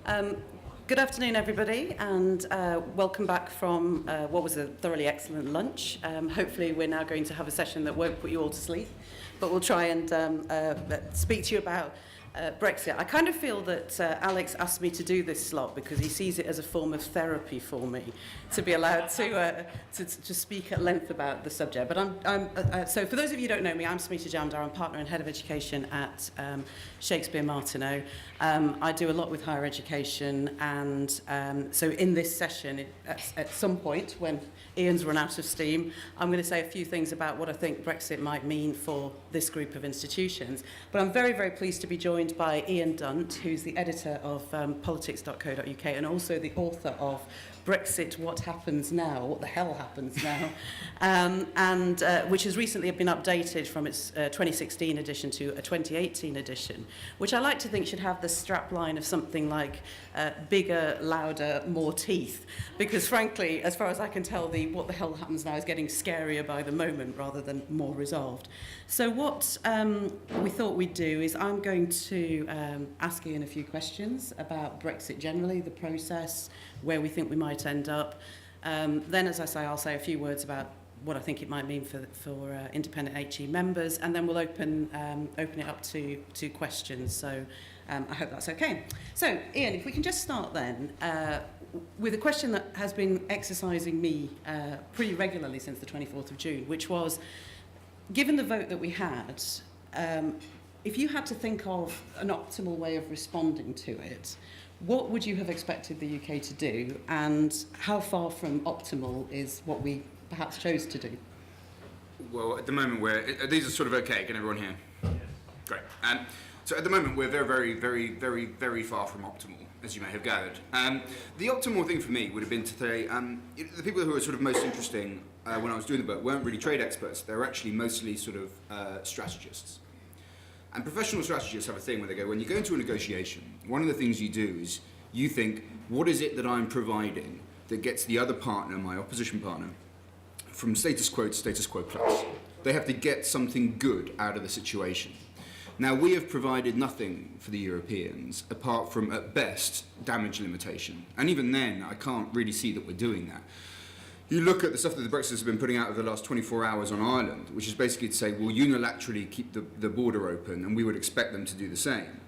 Good afternoon, everybody, and welcome back from what was a thoroughly excellent lunch. Hopefully we're now going to have a session that won't put you all to sleep, but we'll try and speak to you about Brexit. I kind of feel that Alex asked me to do this slot because he sees it as a form of therapy for me to be allowed to speak at length about the subject. But so for those of you who don't know me, I'm Smita Jamdar. I'm partner and head of education at Shakespeare Martineau. I do a lot with higher education, and so in this session, at some point when Ian's run out of steam, I'm going to say a few things about what I think Brexit might mean for this group of institutions. But I'm very, very pleased to be joined by Ian Dunt, who's the editor of politics.co.uk and also the author of Brexit, What Happens Now, What the Hell Happens Now, which has recently been updated from its 2016 edition to a 2018 edition, which I like to think should have the strapline of something like bigger, louder, more teeth, because frankly, as far as I can tell, the What the Hell Happens Now is getting scarier by the moment rather than more resolved. So what we thought we'd do is I'm going to ask Ian a few questions about Brexit generally, the process, where we think we might end up. Then, as I say, I'll say a few words about what I think it might mean for independent HE members, and then we'll open it up to questions. So I hope that's okay. So, Ian, if we can just start then with a question that has been exercising me pretty regularly since the 24th of June, which was, given the vote that we had, if you had to think of an optimal way of responding to it, what would you have expected the UK to do, and how far from optimal is what we perhaps chose to do? Well, at the moment these are sort of okay. Can everyone hear? Yes. Great. So at the moment we're very, very, very, very far from optimal, as you may have gathered. The optimal thing for me would have been to say the people who were sort of most interesting when I was doing the book weren't really trade experts. They were actually mostly sort of strategists. And professional strategists have a thing where they go, when you go into a negotiation, one of the things you do is you think, what is it that I'm providing that gets the other partner, my opposition partner, from status quo to status quo plus? They have to get something good out of the situation. Now, we have provided nothing for the Europeans apart from, at best, damage limitation. And even then, I can't really see that we're doing that. You look at the stuff that the Brexiters have been putting out over the last 24 hours on Ireland, which is basically to say, we'll unilaterally keep the border open, and we would expect them to do the same.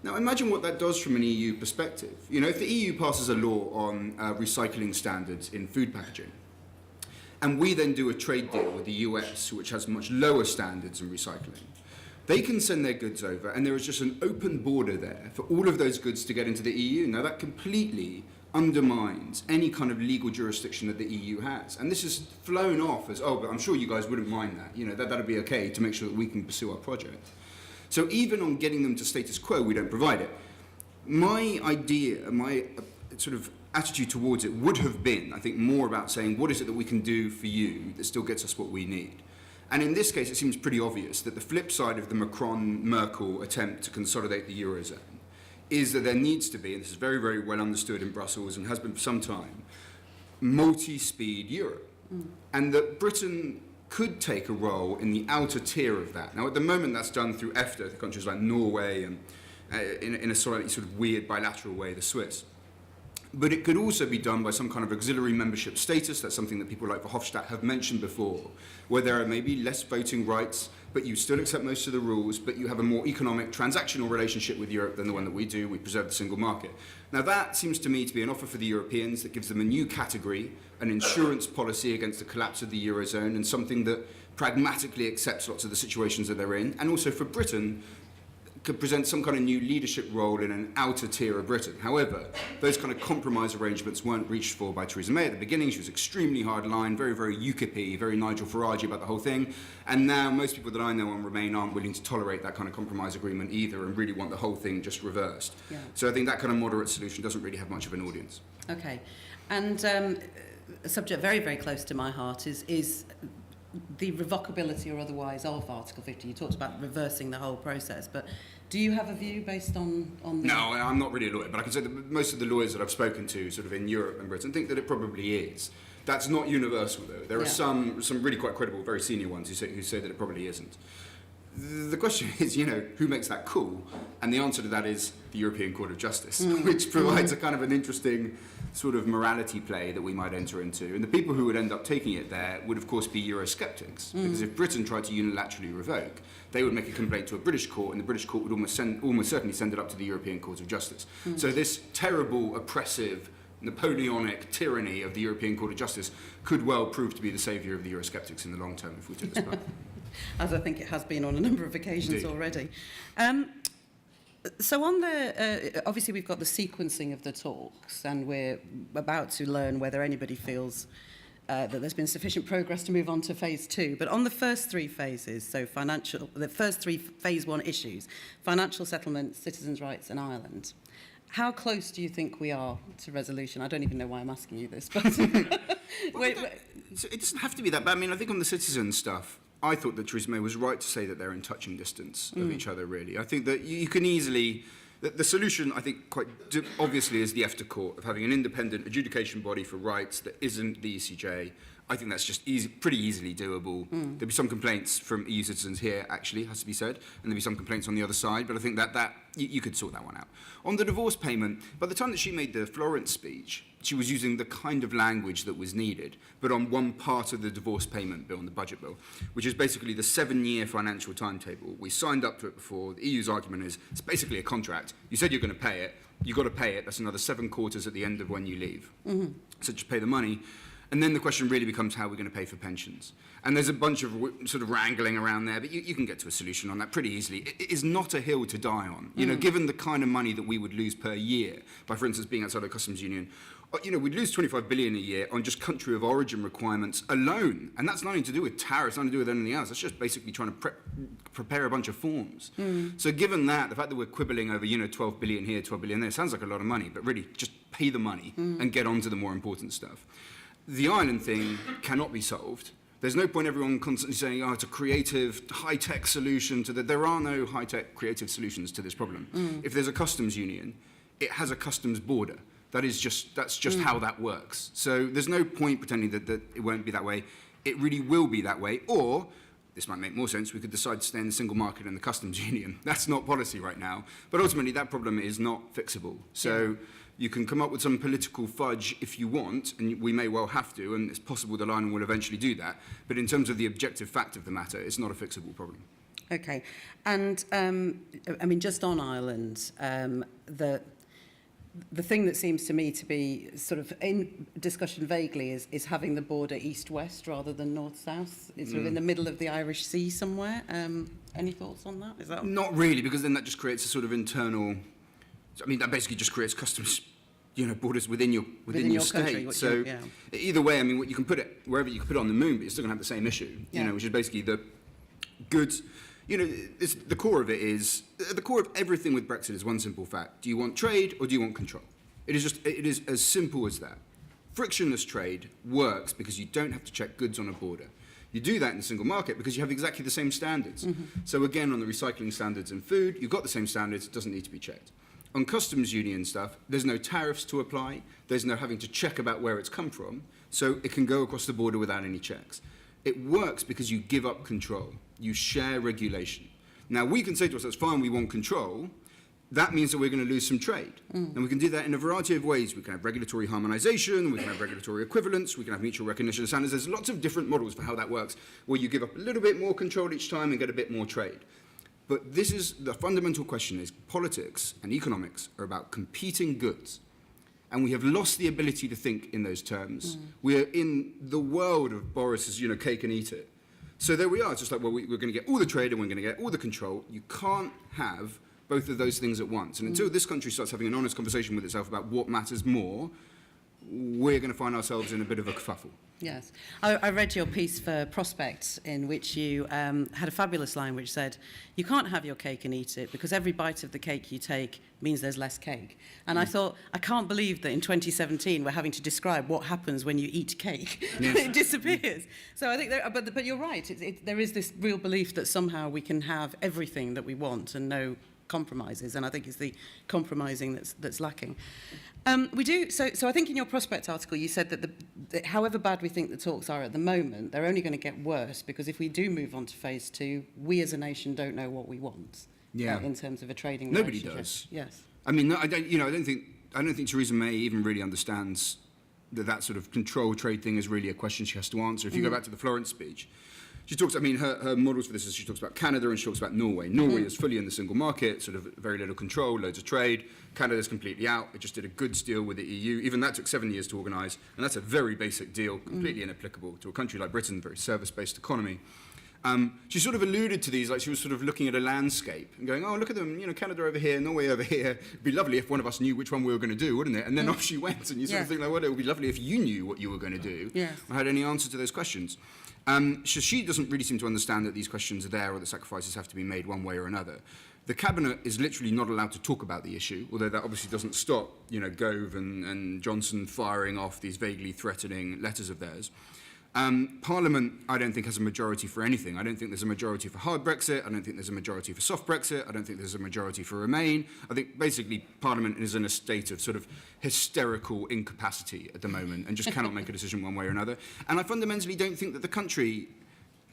Now, imagine what that does from an EU perspective. You know, if the EU passes a law on recycling standards in food packaging, and we then do a trade deal with the US, which has much lower standards in recycling, they can send their goods over, and there is just an open border there for all of those goods to get into the EU. Now, that completely undermines any kind of legal jurisdiction that the EU has. And this is flown off as, oh, but I'm sure you guys wouldn't mind that. You know, that'd be okay to make sure that we can pursue our project. So even on getting them to status quo, we don't provide it. My idea, my sort of attitude towards it would have been, I think, more about saying, what is it that we can do for you that still gets us what we need? And in this case, it seems pretty obvious that the flip side of the Macron-Merkel attempt to consolidate the Eurozone is that there needs to be, and this is very, very well understood in Brussels and has been for some time, multi-speed Europe. And that Britain could take a role in the outer tier of that. Now, at the moment, that's done through EFTA, the countries like Norway, and in a slightly sort of weird bilateral way, the Swiss. But it could also be done by some kind of auxiliary membership status. That's something that people like Verhofstadt have mentioned before, where there are maybe less voting rights, but you still accept most of the rules, but you have a more economic, transactional relationship with Europe than the one that we do. We preserve the single market. Now, that seems to me to be an offer for the Europeans that gives them a new category, an insurance policy against the collapse of the Eurozone, and something that pragmatically accepts lots of the situations that they're in, and also for Britain, could present some kind of new leadership role in an outer tier of Britain. However, those kind of compromise arrangements weren't reached for by Theresa May at the beginning. She was extremely hardline, very, very UKIP-y, very Nigel Farage about the whole thing. And now most people that I know on Remain aren't willing to tolerate that kind of compromise agreement either and really want the whole thing just reversed. Yeah. So I think that kind of moderate solution doesn't really have much of an audience. Okay. And a subject very, very close to my heart is the revocability or otherwise of Article 50. You talked about reversing the whole process, but do you have a view based on the... No, I'm not really a lawyer, but I can say that most of the lawyers that I've spoken to sort of in Europe and Britain think that it probably is. That's not universal, though. There are some really quite credible, very senior ones who say that it probably isn't. the question is, who makes that call? And the answer to that is the European Court of Justice, which provides a kind of an interesting sort of morality play that we might enter into. And the people who would end up taking it there would, of course, be Eurosceptics, because if Britain tried to unilaterally revoke, they would make a complaint to a British court, and the British court would almost certainly send it up to the European Court of Justice. So this terrible, oppressive, Napoleonic tyranny of the European Court of Justice could well prove to be the saviour of the Eurosceptics in the long term if we took this back. As I think it has been on a number of occasions already. So on the, obviously we've got the sequencing of the talks, and we're about to learn whether anybody feels that there's been sufficient progress to move on to phase 2. But on the first 3 phases, so the first 3 phase 1 issues, financial settlement, citizens' rights and Ireland, how close do you think we are to resolution? I don't even know why I'm asking you this, but So it doesn't have to be that bad. I mean, I think on the citizen stuff, I thought that Theresa May was right to say that they're in touching distance of each other, really. I think that you can easily... The solution, I think, quite obviously is the EFTA Court, of having an independent adjudication body for rights that isn't the ECJ. I think that's just pretty easily doable. There'll be some complaints from EU citizens here, actually, has to be said, and there'll be some complaints on the other side, but I think that you could sort that one out. On the divorce payment, by the time that she made the Florence speech, she was using the kind of language that was needed, but on one part of the divorce payment bill, on the budget bill, which is basically the 7-year financial timetable. We signed up to it before. The EU's argument is it's basically a contract. You said you're going to pay it. You've got to pay it. That's another 7 quarters at the end of when you leave. So just pay the money. And then the question really becomes how we're going to pay for pensions. And there's a bunch of sort of wrangling around there, but you can get to a solution on that pretty easily. It is not a hill to die on. Given the kind of money that we would lose per year by, for instance, being outside the customs union, we'd lose 25 billion a year on just country of origin requirements alone. And that's nothing to do with tariffs, nothing to do with anything else. That's just basically trying to prepare a bunch of forms. So given that, the fact that we're quibbling over, 12 billion here, 12 billion there, sounds like a lot of money, but really just pay the money and get on to the more important stuff. The Ireland thing cannot be solved. There's no point everyone constantly saying, it's a creative, high-tech solution to that. There are no high-tech, creative solutions to this problem. If there's a customs union, it has a customs border. That's just how that works. So there's no point pretending that it won't be that way. It really will be that way. Or, this might make more sense, we could decide to stay in the single market and the customs union. That's not policy right now. But ultimately, that problem is not fixable. So you can come up with some political fudge if you want, and we may well have to, and it's possible that Ireland will eventually do that. But in terms of the objective fact of the matter, it's not a fixable problem. Okay. And, just on Ireland, the thing that seems to me to be sort of in discussion vaguely is having the border east-west rather than north-south. It's sort of in the middle of the Irish Sea somewhere. Any thoughts on that? Is that not really, because then that just creates a sort of internal... that basically just creates customs, borders within your state. Country, so either way, you can put it wherever you can put it on the moon, but you're still going to have the same issue. Which is basically the goods. The core of it is the core of everything with Brexit is one simple fact: do you want trade or do you want control? It is as simple as that. Frictionless trade works because you don't have to check goods on a border. You do that in the single market because you have exactly the same standards. So again, on the recycling standards in food, you've got the same standards. It doesn't need to be checked. On customs union stuff, there's no tariffs to apply. There's no having to check about where it's come from. So it can go across the border without any checks. It works because you give up control. You share regulation. Now, we can say to ourselves, fine, we want control. That means that we're going to lose some trade. And we can do that in a variety of ways. We can have regulatory harmonization. We can have regulatory equivalence. We can have mutual recognition of standards. There's lots of different models for how that works, where you give up a little bit more control each time and get a bit more trade. But this is the fundamental question: is politics and economics are about competing goods. And we have lost the ability to think in those terms. We're in the world of Boris's, cake and eat it. So there we are. It's just like, well, we're going to get all the trade and we're going to get all the control. You can't have both of those things at once. And until this country starts having an honest conversation with itself about what matters more, we're going to find ourselves in a bit of a kerfuffle. Yes. I read your piece for Prospect, in which you had a fabulous line which said, you can't have your cake and eat it because every bite of the cake you take means there's less cake. And I thought, I can't believe that in 2017 we're having to describe what happens when you eat cake. Yes. It disappears. So I think, but you're right. There is this real belief that somehow we can have everything that we want and no compromises, and I think it's the compromising that's lacking. We do so. I think in your Prospect article you said that however bad we think the talks are at the moment, they're only going to get worse, because if we do move on to phase 2, we as a nation don't know what we want in terms of a trading Nobody relationship. does. Yes. I mean, I don't think Theresa May even really understands that sort of control trade thing is really a question she has to answer. If you go back to the Florence speech, she talks, I mean, her models for this is she talks about Canada and she talks about Norway. Norway is fully in the single market, sort of very little control, loads of trade. Canada's completely out. It just did a goods deal with the EU. Even that took 7 years to organise, and that's a very basic deal, completely inapplicable to a country like Britain, a very service-based economy. She sort of alluded to these, like she was sort of looking at a landscape and going, oh, look at them, Canada over here, Norway over here. It'd be lovely if one of us knew which one we were going to do, wouldn't it? And then off she went, and you sort of think, like, well, it would be lovely if you knew what you were going to do or had any answer to those questions. She doesn't really seem to understand that these questions are there or that sacrifices have to be made one way or another. The Cabinet is literally not allowed to talk about the issue, although that obviously doesn't stop, Gove and Johnson firing off these vaguely threatening letters of theirs. Parliament, I don't think, has a majority for anything. I don't think there's a majority for hard Brexit. I don't think there's a majority for soft Brexit. I don't think there's a majority for Remain. I think basically Parliament is in a state of sort of hysterical incapacity at the moment and just cannot make a decision one way or another. And I fundamentally don't think that the country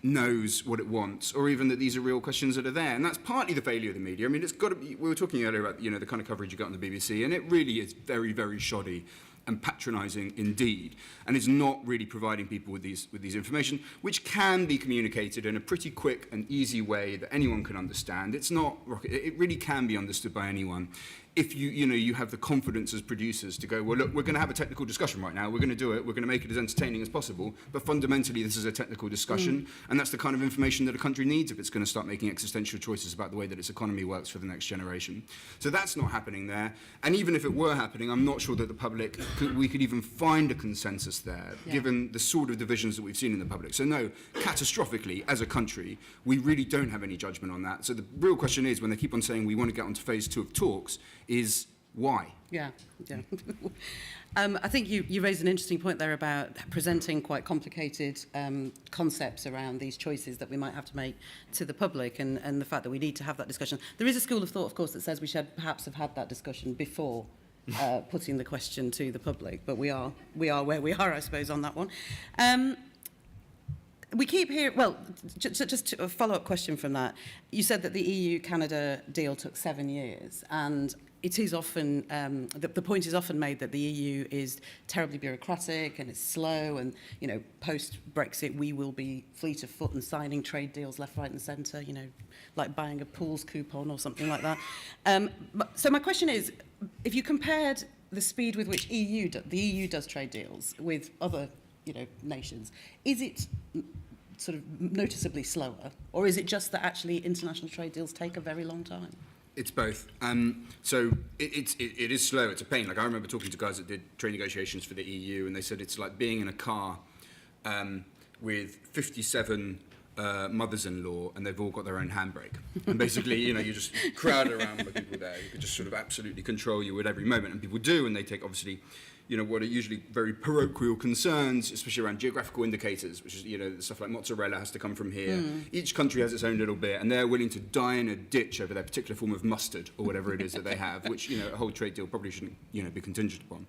knows what it wants, or even that these are real questions that are there. And that's partly the failure of the media. I mean, it's got to be, we were talking earlier about, the kind of coverage you got on the BBC, and it really is very, very shoddy and patronising indeed, and is not really providing people with these information, which can be communicated in a pretty quick and easy way that anyone can understand. It's not rocket. It really can be understood by anyone. If you have the confidence as producers to go, well, look, we're going to have a technical discussion right now. We're going to do it. We're going to make it as entertaining as possible. But fundamentally, this is a technical discussion, and that's the kind of information that a country needs if it's going to start making existential choices about the way that its economy works for the next generation. So that's not happening there. And even if it were happening, I'm not sure that the public we could even find a consensus there, given the sort of divisions that we've seen in the public. So no, catastrophically, as a country, we really don't have any judgment on that. So the real question is, when they keep on saying we want to get onto phase 2 of talks, is why? Yeah. I think you raised an interesting point there about presenting quite complicated concepts around these choices that we might have to make to the public, and the fact that we need to have that discussion. There is a school of thought, of course, that says we should perhaps have had that discussion before putting the question to the public, but we are where we are, I suppose, on that one. We keep hearing, well, just a follow-up question from that. You said that the EU-Canada deal took 7 years, and it is often, the point is often made that the EU is terribly bureaucratic and it's slow, and, post-Brexit we will be fleet of foot and signing trade deals left, right and centre, like buying a pools coupon or something like that. So my question is, if you compared the speed with which the EU does trade deals with other nations, is it sort of noticeably slower, or is it just that actually international trade deals take a very long time? It's both. So it is slow. It's a pain. Like, I remember talking to guys that did trade negotiations for the EU, and they said it's like being in a car with 57 mothers-in-law, and they've all got their own handbrake. And basically, you just crowd around the people there who could just sort of absolutely control you at every moment. And people do, and they take, obviously, what are usually very parochial concerns, especially around geographical indicators, which is, stuff like mozzarella has to come from here. Each country has its own little bit, and they're willing to die in a ditch over their particular form of mustard or whatever it is that they have, which, a whole trade deal probably shouldn't, be contingent upon.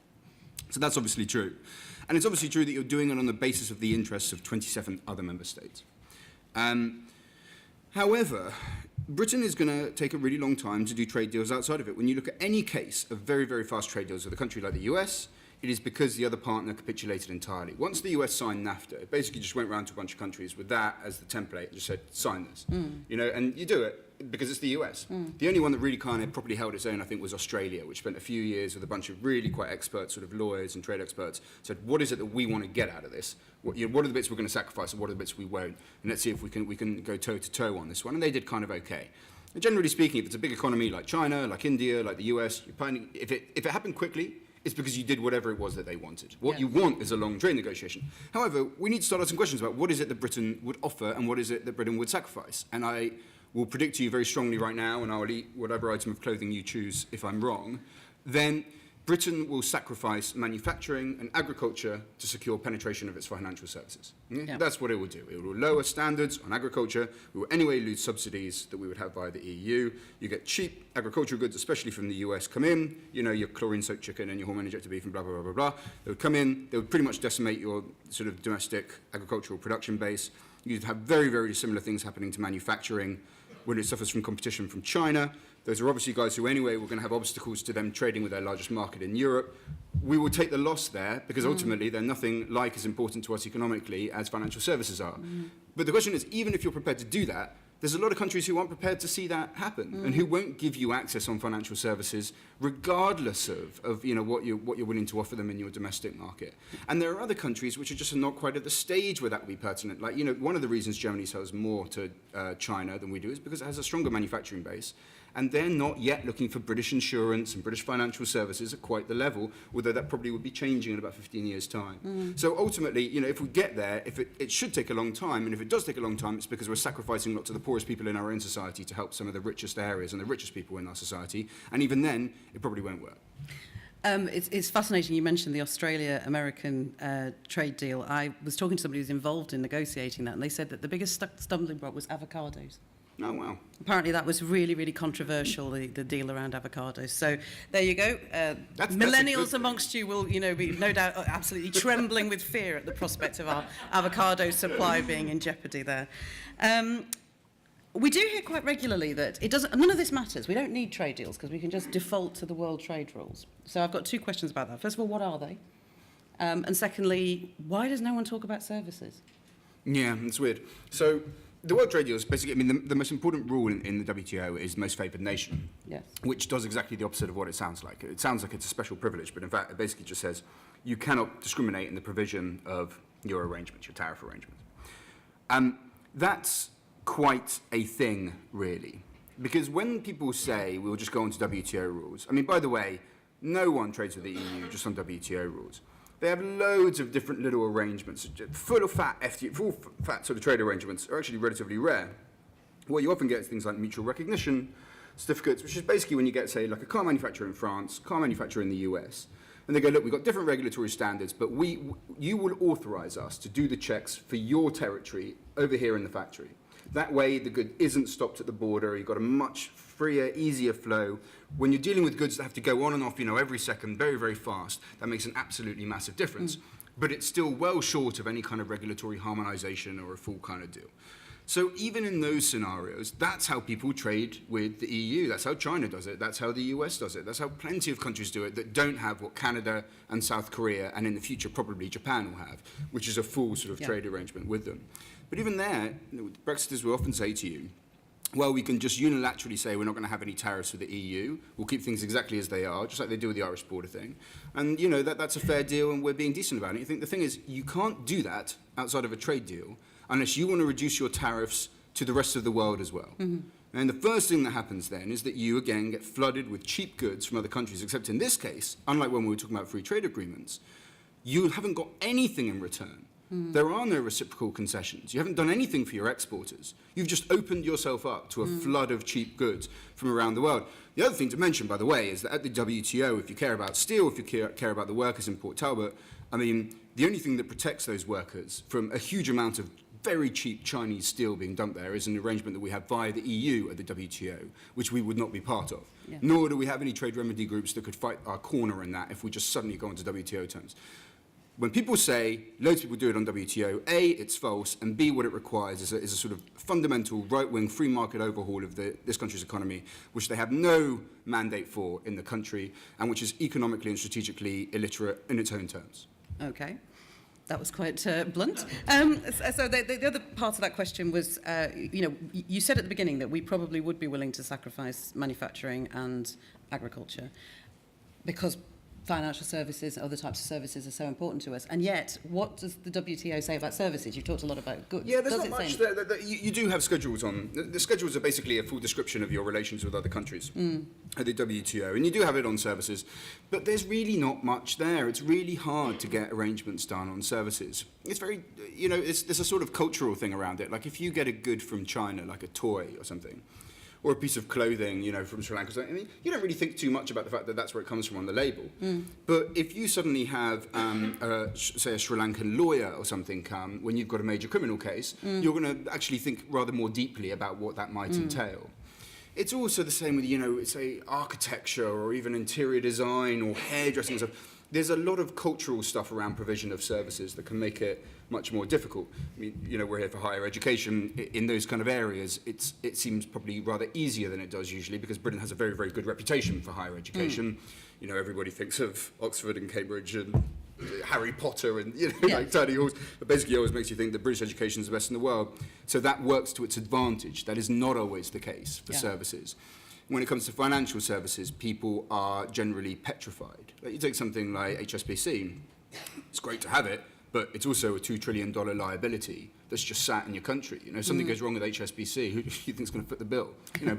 So that's obviously true. And it's obviously true that you're doing it on the basis of the interests of 27 other member states. However, Britain is going to take a really long time to do trade deals outside of it. When you look at any case of very, very fast trade deals with a country like the US, it is because the other partner capitulated entirely. Once the US signed NAFTA, it basically just went around to a bunch of countries with that as the template and just said, sign this. And you do it because it's the US. The only one that really kind of properly held its own, I think, was Australia, which spent a few years with a bunch of really quite expert sort of lawyers and trade experts, said, what is it that we want to get out of this? What are the bits we're going to sacrifice and what are the bits we won't? And let's see if we can go toe-to-toe on this one. And they did kind of okay. And generally speaking, if it's a big economy like China, like India, like the US, you're finding, if it happened quickly, it's because you did whatever it was that they wanted. What you want is a long trade negotiation. However, we need to start asking questions about what is it that Britain would offer and what is it that Britain would sacrifice. And I will predict to you very strongly right now, and I will eat whatever item of clothing you choose if I'm wrong, then Britain will sacrifice manufacturing and agriculture to secure penetration of its financial services. Yeah. That's what it will do. It will lower standards on agriculture. We will anyway lose subsidies that we would have via the EU. You get cheap agricultural goods, especially from the US, come in. You know, your chlorine-soaked chicken and your hormone-injected beef and blah, blah, blah, blah, blah. They would come in. They would pretty much decimate your sort of domestic agricultural production base. You'd have very, very similar things happening to manufacturing when it suffers from competition from China. Those are obviously guys who anyway were going to have obstacles to them trading with their largest market in Europe. We will take the loss there because ultimately they're nothing like as important to us economically as financial services are. But the question is, even if you're prepared to do that, there's a lot of countries who aren't prepared to see that happen and who won't give you access on financial services regardless of you know, what you're willing to offer them in your domestic market. And there are other countries which are just not quite at the stage where that would be pertinent. Like, you know, one of the reasons Germany sells more to China than we do is because it has a stronger manufacturing base. And they're not yet looking for British insurance and British financial services at quite the level, although that probably would be changing in about 15 years' time. So ultimately, you know, if we get there, if it should take a long time, and if it does take a long time, it's because we're sacrificing lots of the poorest people in our own society to help some of the richest areas and the richest people in our society. And even then, it probably won't work. It's fascinating you mentioned the Australia-American trade deal. I was talking to somebody who's involved in negotiating that, and they said that the biggest stumbling block was avocados. Oh, wow. Apparently that was really, really controversial, the deal around avocados. So there you go. Millennials amongst you will, you know, be no doubt absolutely trembling with fear at the prospect of our avocado supply being in jeopardy there. We do hear quite regularly that none of this matters. We don't need trade deals because we can just default to the world trade rules. So I've got two questions about that. First of all, what are they? And secondly, why does no one talk about services? Yeah, it's weird. So the World Trade Deal is basically, I mean, the most important rule in the WTO is most favoured nation, yes, which does exactly the opposite of what it sounds like. It sounds like it's a special privilege, but in fact, it basically just says you cannot discriminate in the provision of your arrangements, your tariff arrangements. That's quite a thing, really, because when people say we'll just go on to WTO rules, I mean, by the way, no one trades with the EU just on WTO rules. They have loads of different little arrangements. Full fat sort of trade arrangements are actually relatively rare. What you often get is things like mutual recognition certificates, which is basically when you get, say, like a car manufacturer in France, car manufacturer in the US, and they go, look, we've got different regulatory standards, but you will authorize us to do the checks for your territory over here in the factory. That way, the good isn't stopped at the border. You've got a much freer, easier flow. When you're dealing with goods that have to go on and off, you know, every second, very, very fast, that makes an absolutely massive difference. But it's still well short of any kind of regulatory harmonization or a full kind of deal. So even in those scenarios, that's how people trade with the EU. That's how China does it. That's how the US does it. That's how plenty of countries do it that don't have what Canada and South Korea, and in the future probably Japan will have, which is a full sort of trade arrangement with them. But even there, Brexiters will often say to you, well, we can just unilaterally say we're not going to have any tariffs with the EU. We'll keep things exactly as they are, just like they do with the Irish border thing. And, you know, that's a fair deal and we're being decent about it. You think the thing is, you can't do that outside of a trade deal unless you want to reduce your tariffs to the rest of the world as well. And the first thing that happens then is that you, again, get flooded with cheap goods from other countries, except in this case, unlike when we were talking about free trade agreements, you haven't got anything in return. There are no reciprocal concessions. You haven't done anything for your exporters. You've just opened yourself up to a flood of cheap goods from around the world. The other thing to mention, by the way, is that at the WTO, if you care about steel, if you care about the workers in Port Talbot, I mean, the only thing that protects those workers from a huge amount of very cheap Chinese steel being dumped there is an arrangement that we have via the EU at the WTO, which we would not be part of. Yeah. Nor do we have any trade remedy groups that could fight our corner in that if we just suddenly go into WTO terms. When people say, loads of people do it on WTO, A, it's false, and B, what it requires is a sort of fundamental right-wing free market overhaul of this country's economy, which they have no mandate for in the country, and which is economically and strategically illiterate in its own terms. Okay. That was quite blunt. So the other part of that question was, you know, you said at the beginning that we probably would be willing to sacrifice manufacturing and agriculture because financial services, other types of services are so important to us. And yet, what does the WTO say about services? You've talked a lot about goods. Yeah, there's not much. You do have schedules on. The schedules are basically a full description of your relations with other countries at the WTO. And you do have it on services. But there's really not much there. It's really hard to get arrangements done on services. It's very, you know, there's a sort of cultural thing around it. Like if you get a good from China, like a toy or something, or a piece of clothing, from Sri Lanka. I mean, you don't really think too much about the fact that that's where it comes from on the label. But if you suddenly have, say, a Sri Lankan lawyer or something come when you've got a major criminal case, you're going to actually think rather more deeply about what that might entail. It's also the same with, say, architecture or even interior design or hairdressing and stuff. There's a lot of cultural stuff around provision of services that can make it much more difficult. I mean, we're here for higher education. In those kind of areas, it seems probably rather easier than it does usually because Britain has a very, very good reputation for higher education. Everybody thinks of Oxford and Cambridge and Harry Potter and, like tiny halls. But basically it always makes you think that British education is the best in the world. So that works to its advantage. That is not always the case for services. When it comes to financial services, people are generally petrified. Like you take something like HSBC, it's great to have it, but it's also a $2 trillion liability that's just sat in your country. Something goes wrong with HSBC, who do you think is going to foot the bill?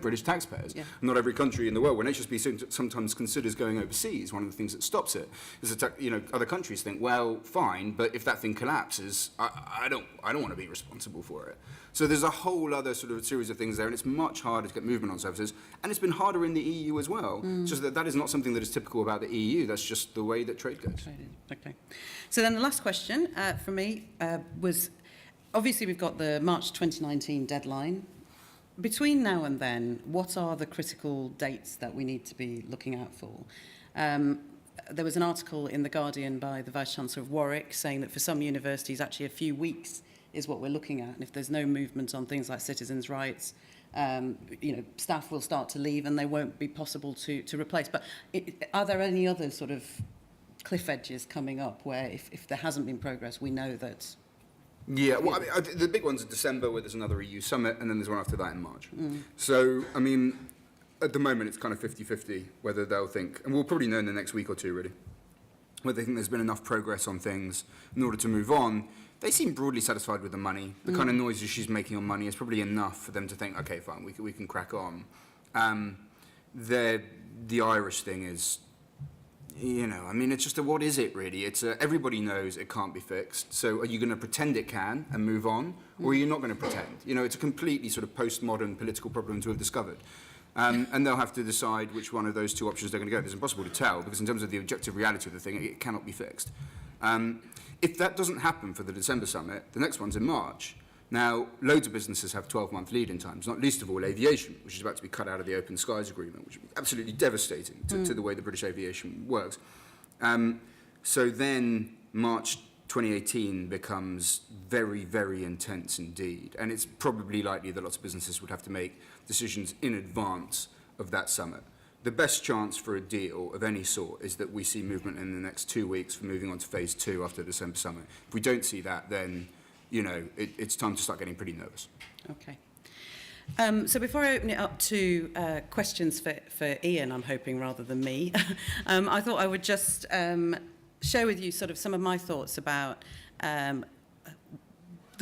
British taxpayers. Not every country in the world. When HSBC sometimes considers going overseas, one of the things that stops it is that other countries think, well, fine, but if that thing collapses, I don't want to be responsible for it. So there's a whole other sort of series of things there, and it's much harder to get movement on services, and it's been harder in the EU as well. Just that is not something that is typical about the EU. That's just the way that trade goes. Okay. So then the last question for me was, obviously we've got the March 2019 deadline. Between now and then, what are the critical dates that we need to be looking out for? There was an article in The Guardian by the Vice-Chancellor of Warwick saying that for some universities, actually a few weeks is what we're looking at. And if there's no movement on things like citizens' rights, staff will start to leave and they won't be possible to replace. But are there any other sort of cliff edges coming up where if there hasn't been progress, we know that... Yeah, well, I mean, the big one's in December where there's another EU summit, and then there's one after that in March. So, I mean, at the moment it's kind of 50-50 whether they'll think, and we'll probably know in the next week or two really, whether they think there's been enough progress on things in order to move on. They seem broadly satisfied with the money. The kind of noises she's making on money is probably enough for them to think, okay, fine, we can crack on. The Irish thing is, it's just what is it really? It's everybody knows it can't be fixed. So are you going to pretend it can and move on, or are you not going to pretend? It's a completely sort of postmodern political problem to have discovered. And they'll have to decide which one of those two options they're going to go. It's impossible to tell because in terms of the objective reality of the thing, it cannot be fixed. If that doesn't happen for the December summit, the next one's in March. Now, loads of businesses have 12-month lead-in times, not least of all aviation, which is about to be cut out of the Open Skies Agreement, which is absolutely devastating to the way the British aviation works. So then March 2018 becomes very, very intense indeed. And it's probably likely that lots of businesses would have to make decisions in advance of that summit. The best chance for a deal of any sort is that we see movement in the next 2 weeks for moving on to phase 2 after the December summit. If we don't see that, then it's time to start getting pretty nervous. Okay. So before I open it up to questions for Ian, I'm hoping, rather than me, I thought I would just share with you sort of some of my thoughts about the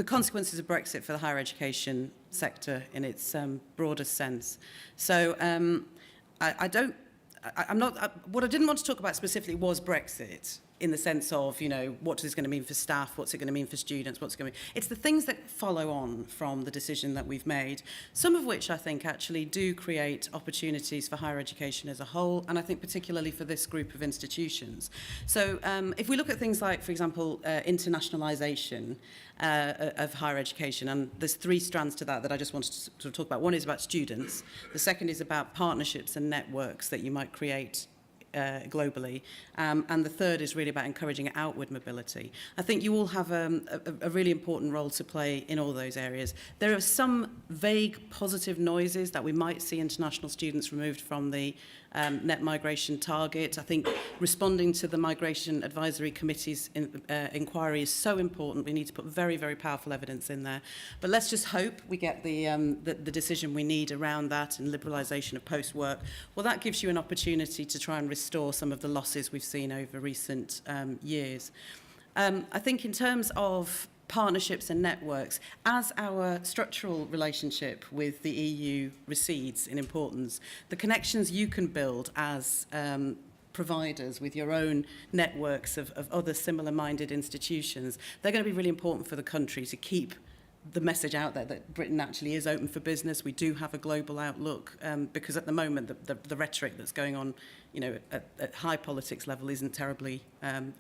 consequences of Brexit for the higher education sector in its broadest sense. So what I didn't want to talk about specifically was Brexit, in the sense of, what is it going to mean for staff, what's it going to mean for students, it's the things that follow on from the decision that we've made, some of which I think actually do create opportunities for higher education as a whole, and I think particularly for this group of institutions. So if we look at things like, for example, internationalisation of higher education, and there's 3 strands to that I just wanted to sort of talk about. One is about students, the second is about partnerships and networks that you might create globally, and the third is really about encouraging outward mobility. I think you all have a really important role to play in all those areas. There are some vague positive noises that we might see international students removed from the net migration target. I think responding to the Migration Advisory Committee's inquiry is so important. We need to put very, very powerful evidence in there. But let's just hope we get the decision we need around that and liberalisation of post-work. Well, that gives you an opportunity to try and restore some of the losses we've seen over recent years. I think in terms of partnerships and networks, as our structural relationship with the EU recedes in importance, the connections you can build as providers with your own networks of other similar-minded institutions, they're going to be really important for the country to keep the message out there that Britain actually is open for business. We do have a global outlook, because at the moment the rhetoric that's going on, at high politics level isn't terribly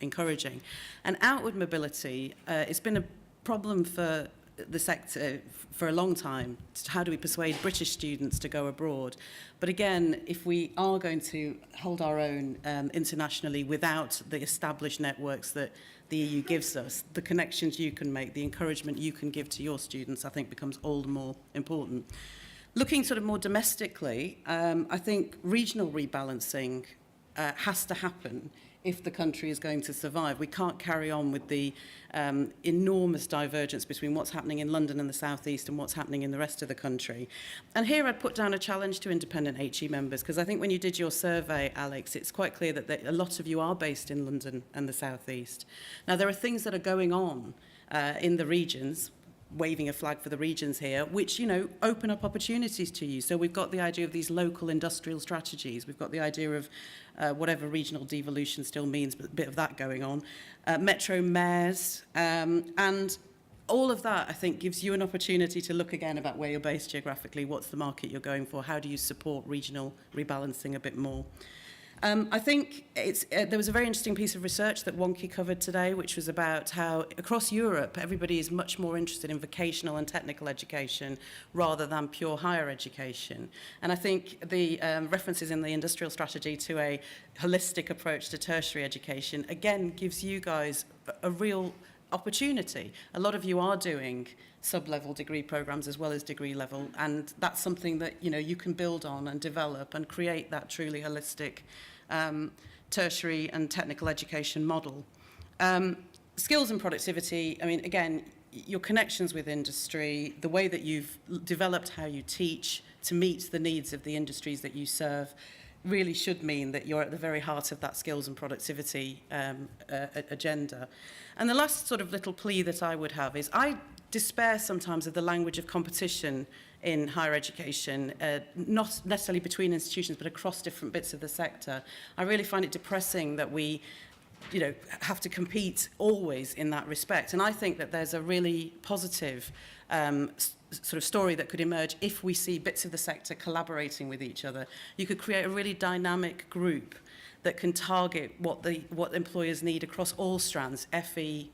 encouraging. And outward mobility, it's been a problem for the sector for a long time. How do we persuade British students to go abroad? But again, if we are going to hold our own internationally without the established networks that the EU gives us, the connections you can make, the encouragement you can give to your students, I think becomes all the more important. Looking sort of more domestically, I think regional rebalancing has to happen if the country is going to survive. We can't carry on with the enormous divergence between what's happening in London and the South East and what's happening in the rest of the country. And here I'd put down a challenge to independent HE members, because I think when you did your survey, Alex, it's quite clear that a lot of you are based in London and the South East. Now, there are things that are going on in the regions, waving a flag for the regions here, which, open up opportunities to you. So we've got the idea of these local industrial strategies. We've got the idea of whatever regional devolution still means, but a bit of that going on. Metro mayors, and all of that, I think, gives you an opportunity to look again about where you're based geographically, what's the market you're going for, how do you support regional rebalancing a bit more. I think there was a very interesting piece of research that Wonky covered today, which was about how across Europe, everybody is much more interested in vocational and technical education rather than pure higher education. And I think the references in the industrial strategy to a holistic approach to tertiary education, again, gives you guys a real opportunity. A lot of you are doing sub-level degree programs as well as degree level, and that's something that you can build on and develop and create that truly holistic tertiary and technical education model. Skills and productivity, I mean, again, your connections with industry, the way that you've developed how you teach to meet the needs of the industries that you serve, really should mean that you're at the very heart of that skills and productivity agenda. And the last sort of little plea that I would have is I despair sometimes of the language of competition in higher education, not necessarily between institutions, but across different bits of the sector. I really find it depressing that we have to compete always in that respect. And I think that there's a really positive sort of story that could emerge if we see bits of the sector collaborating with each other. You could create a really dynamic group that can target what employers need across all strands, FE,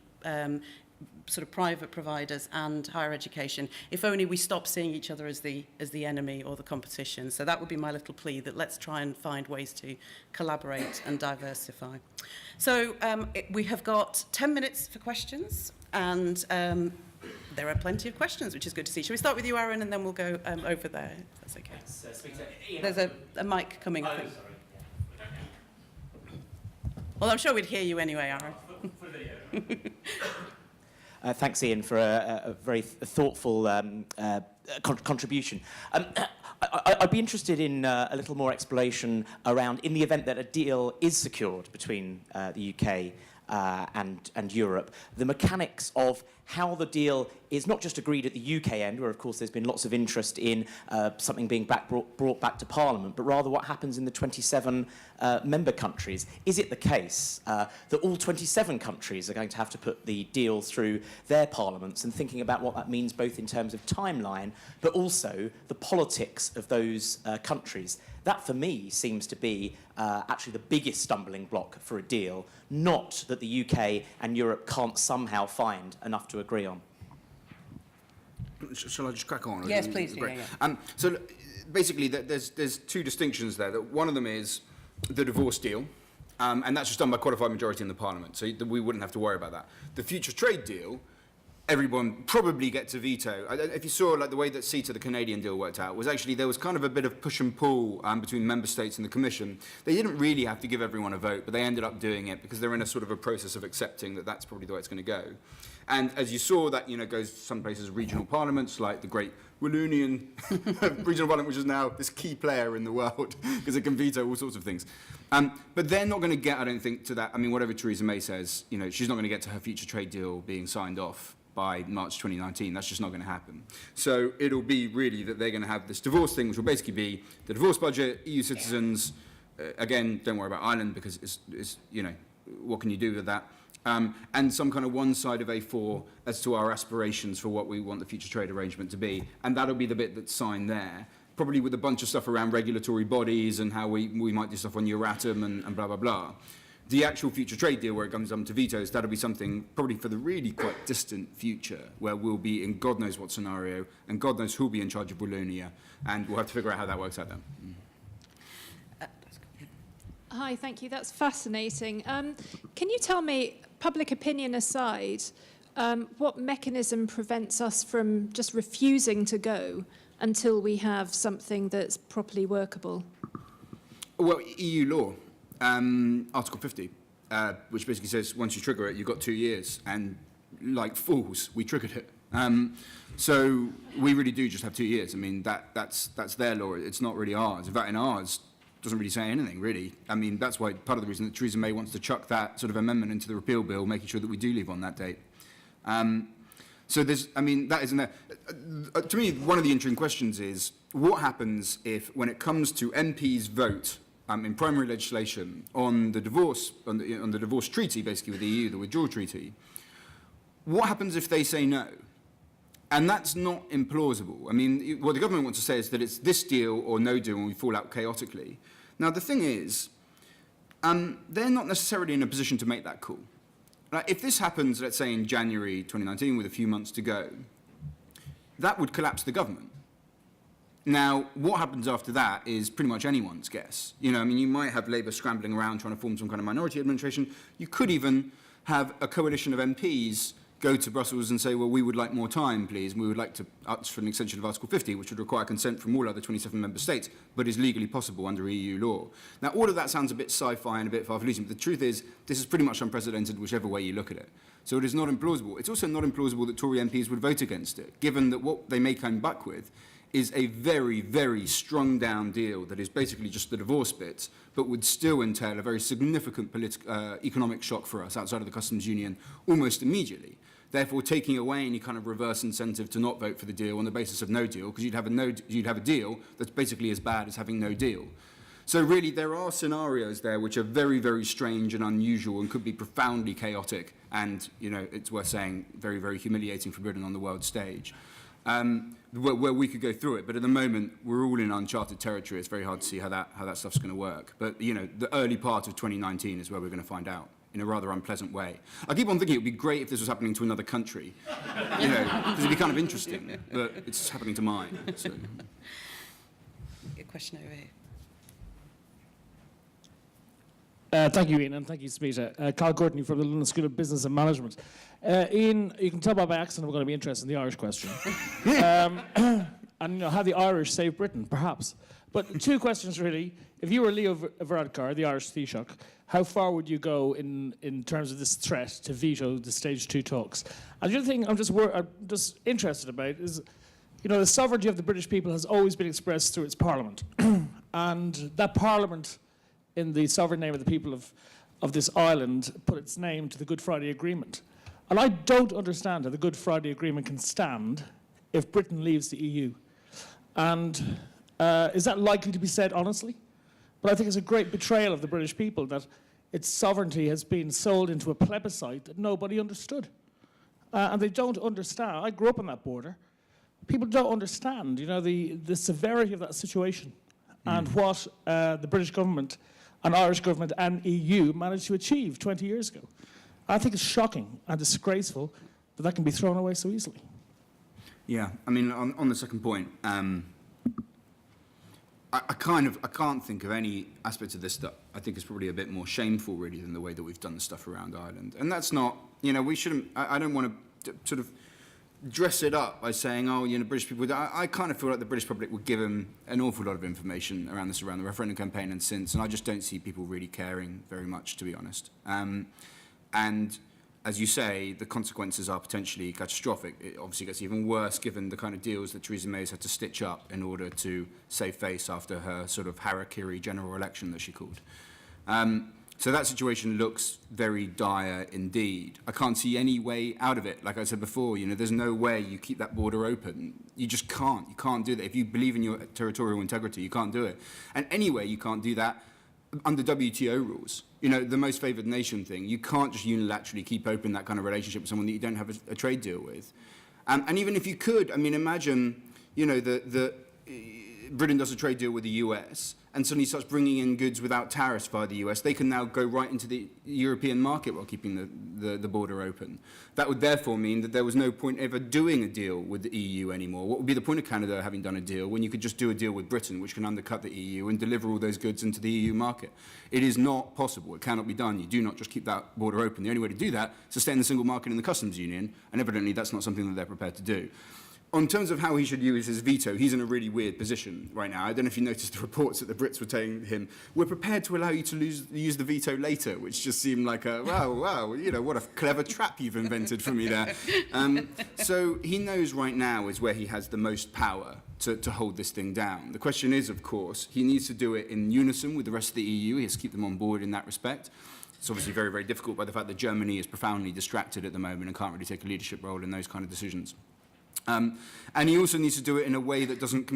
sort of private providers and higher education, if only we stop seeing each other as the enemy or the competition. So that would be my little plea, that let's try and find ways to collaborate and diversify. So we have got 10 minutes for questions, and there are plenty of questions, which is good to see. Shall we start with you, Aaron, and then we'll go over there, if that's okay. Thanks, There's a mic coming, I think. Sorry. Well, I'm sure we'd hear you anyway, Aaron. For the video. Thanks, Ian, for a very thoughtful contribution. I'd be interested in a little more explanation around, in the event that a deal is secured between the UK and Europe, the mechanics of how the deal is not just agreed at the UK end, where of course there's been lots of interest in something being brought back to Parliament, but rather what happens in the 27 member countries. Is it the case that all 27 countries are going to have to put the deal through their parliaments, and thinking about what that means both in terms of timeline, but also the politics of those countries? That, for me, seems to be actually the biggest stumbling block for a deal, not that the UK and Europe can't somehow find enough to agree on. Shall I just crack on? Yes, please do. Great. Yeah. So basically, there's two distinctions there. One of them is the divorce deal, and that's just done by qualified majority in the Parliament, so we wouldn't have to worry about that. The future trade deal, everyone probably gets a veto. If you saw like the way that CETA, the Canadian deal, worked out, was actually there was kind of a bit of push and pull between member states and the Commission. They didn't really have to give everyone a vote, but they ended up doing it because they're in a sort of a process of accepting that that's probably the way it's going to go. And as you saw, that goes some places regional parliaments, like the great Wallonian regional parliament, which is now this key player in the world because it can veto all sorts of things. But they're not going to get, I don't think, to that. I mean, whatever Theresa May says, she's not going to get to her future trade deal being signed off by March 2019. That's just not going to happen. So it'll be really that they're going to have this divorce thing, which will basically be the divorce budget, EU citizens. Again, don't worry about Ireland because it's what can you do with that? and some kind of one side of A4 as to our aspirations for what we want the future trade arrangement to be. And that'll be the bit that's signed there, probably with a bunch of stuff around regulatory bodies and how we might do stuff on Euratom and blah, blah, blah. The actual future trade deal where it comes to vetoes, that'll be something probably for the really quite distant future where we'll be in God knows what scenario and God knows who'll be in charge of Wallonia, and we'll have to figure out how that works out then. Hi, thank you. That's fascinating. Can you tell me, public opinion aside, what mechanism prevents us from just refusing to go until we have something that's properly workable? Well, EU law. Article 50, which basically says once you trigger it, you've got 2 years, and like fools, we triggered it. So we really do just have 2 years. I mean, that's their law. It's not really ours. In fact, in ours, it doesn't really say anything, really. I mean, that's why part of the reason that Theresa May wants to chuck that sort of amendment into the repeal bill, making sure that we do leave on that date. So there's, I mean, that isn't there. To me, one of the interesting questions is, what happens if, when it comes to MPs' vote in primary legislation on the divorce, on the divorce treaty, basically with the EU, the withdrawal treaty, what happens if they say no? And that's not implausible. I mean, what the government wants to say is that it's this deal or no deal and we fall out chaotically. Now, the thing is, they're not necessarily in a position to make that call. If this happens, let's say in January 2019, with a few months to go, that would collapse the government. Now, what happens after that is pretty much anyone's guess. You know, I mean, you might have Labour scrambling around trying to form some kind of minority administration. You could even have a coalition of MPs go to Brussels and say, well, we would like more time, please, and we would like to ask for an extension of Article 50, which would require consent from all other 27 member states, but is legally possible under EU law. Now, all of that sounds a bit sci-fi and a bit far-fetched, but the truth is, this is pretty much unprecedented whichever way you look at it. So it is not implausible. It's also not implausible that Tory MPs would vote against it, given that what they may come back with is a very, very strung-down deal that is basically just the divorce bit, but would still entail a very significant economic shock for us outside of the customs union almost immediately. Therefore, taking away any kind of reverse incentive to not vote for the deal on the basis of no deal, because you'd have a deal that's basically as bad as having no deal. So really, there are scenarios there which are very, very strange and unusual and could be profoundly chaotic and, you know, it's worth saying, very, very humiliating for Britain on the world stage. Where we could go through it, but at the moment we're all in uncharted territory. It's very hard to see how that stuff's going to work. But you know, the early part of 2019 is where we're going to find out in a rather unpleasant way. I keep on thinking it would be great if this was happening to another country, you know, because it'd be kind of interesting. But it's happening to mine. So. A question over here. Thank you, Ian, and thank you, Smita. Carl Courtney from the London School of Business and Management. Ian, you can tell by my accent I'm going to be interested in the Irish question. And you know, how the Irish save Britain, perhaps. But two questions, really. If you were Leo Varadkar, the Irish Taoiseach, how far would you go in terms of this threat to veto the Stage 2 talks? And the other thing I'm just interested about is, you know, the sovereignty of the British people has always been expressed through its parliament. And that parliament, in the sovereign name of the people of this island, put its name to the Good Friday Agreement. And I don't understand how the Good Friday Agreement can stand if Britain leaves the EU. And is that likely to be said honestly? But I think it's a great betrayal of the British people that its sovereignty has been sold into a plebiscite that nobody understood. And they don't understand. I grew up on that border. People don't understand, you know, the severity of that situation and what the British government and Irish government and EU managed to achieve 20 years ago. I think it's shocking and disgraceful that can be thrown away so easily. Yeah, I mean, on the second point, I can't think of any aspect of this that I think is probably a bit more shameful, really, than the way that we've done the stuff around Ireland. And that's not, you know, we shouldn't, I don't want to sort of dress it up by saying, oh, you know, British people, I kind of feel like the British public would give them an awful lot of information around this, around the referendum campaign and since, and I just don't see people really caring very much, to be honest. And as you say, the consequences are potentially catastrophic. It obviously gets even worse given the kind of deals that Theresa May has had to stitch up in order to save face after her sort of harakiri general election that she called. So that situation looks very dire indeed. I can't see any way out of it. Like I said before, you know, there's no way you keep that border open. You just can't. You can't do that. If you believe in your territorial integrity, you can't do it. And anyway, you can't do that under WTO rules, you know, the most favoured nation thing, you can't just unilaterally keep open that kind of relationship with someone that you don't have a trade deal with. And even if you could, I mean, imagine, you know, Britain does a trade deal with the US and suddenly starts bringing in goods without tariffs via the US. They can now go right into the European market while keeping the border open. That would therefore mean that there was no point ever doing a deal with the EU anymore. What would be the point of Canada having done a deal when you could just do a deal with Britain, which can undercut the EU and deliver all those goods into the EU market? It is not possible. It cannot be done. You do not just keep that border open. The only way to do that is to stay in the single market in the customs union, and evidently that's not something that they're prepared to do. On terms of how he should use his veto, he's in a really weird position right now. I don't know if you noticed the reports that the Brits were telling him, we're prepared to allow you to use the veto later, which just seemed like a, wow, you know, what a clever trap you've invented for me there. So he knows right now is where he has the most power to hold this thing down. The question is, of course, he needs to do it in unison with the rest of the EU. He has to keep them on board in that respect. It's obviously very, very difficult by the fact that Germany is profoundly distracted at the moment and can't really take a leadership role in those kind of decisions. And he also needs to do it in a way that doesn't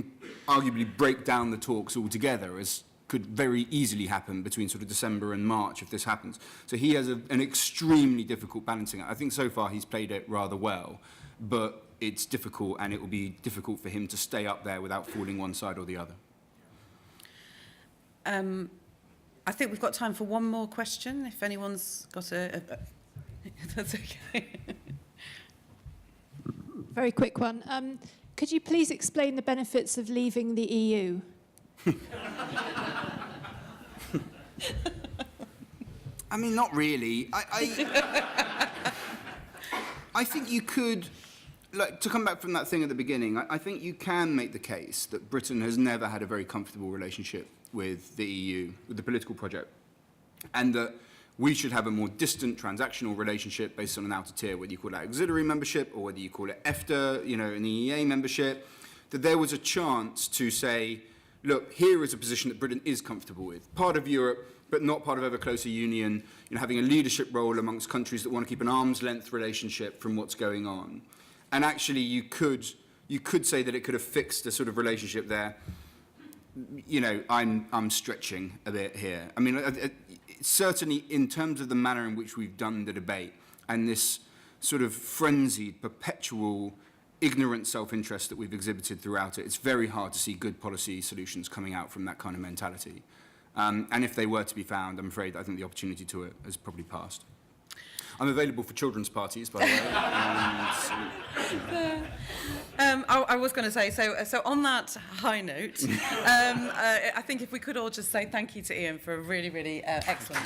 arguably break down the talks altogether, as could very easily happen between sort of December and March if this happens. So he has an extremely difficult balancing act. I think so far he's played it rather well, but it's difficult, and it will be difficult for him to stay up there without falling one side or the other. I think we've got time for one more question, if anyone's got a that's okay. Very quick one. Could you please explain the benefits of leaving the EU? I mean, not really. I think you could, like, to come back from that thing at the beginning, I think you can make the case that Britain has never had a very comfortable relationship with the EU, with the political project, and that we should have a more distant transactional relationship based on an outer tier, whether you call it auxiliary membership or whether you call it EFTA, you know, an EEA membership, that there was a chance to say, look, here is a position that Britain is comfortable with. Part of Europe, but not part of ever closer union, you know, having a leadership role amongst countries that want to keep an arm's length relationship from what's going on. And actually you could say that it could have fixed a sort of relationship there. You know, I'm stretching a bit here. I mean, certainly in terms of the manner in which we've done the debate and this sort of frenzied, perpetual, ignorant self-interest that we've exhibited throughout it, it's very hard to see good policy solutions coming out from that kind of mentality. And if they were to be found, I'm afraid I think the opportunity to it has probably passed. I'm available for children's parties, by the way. I was going to say, so on that high note, I think if we could all just say thank you to Ian for a really, really excellent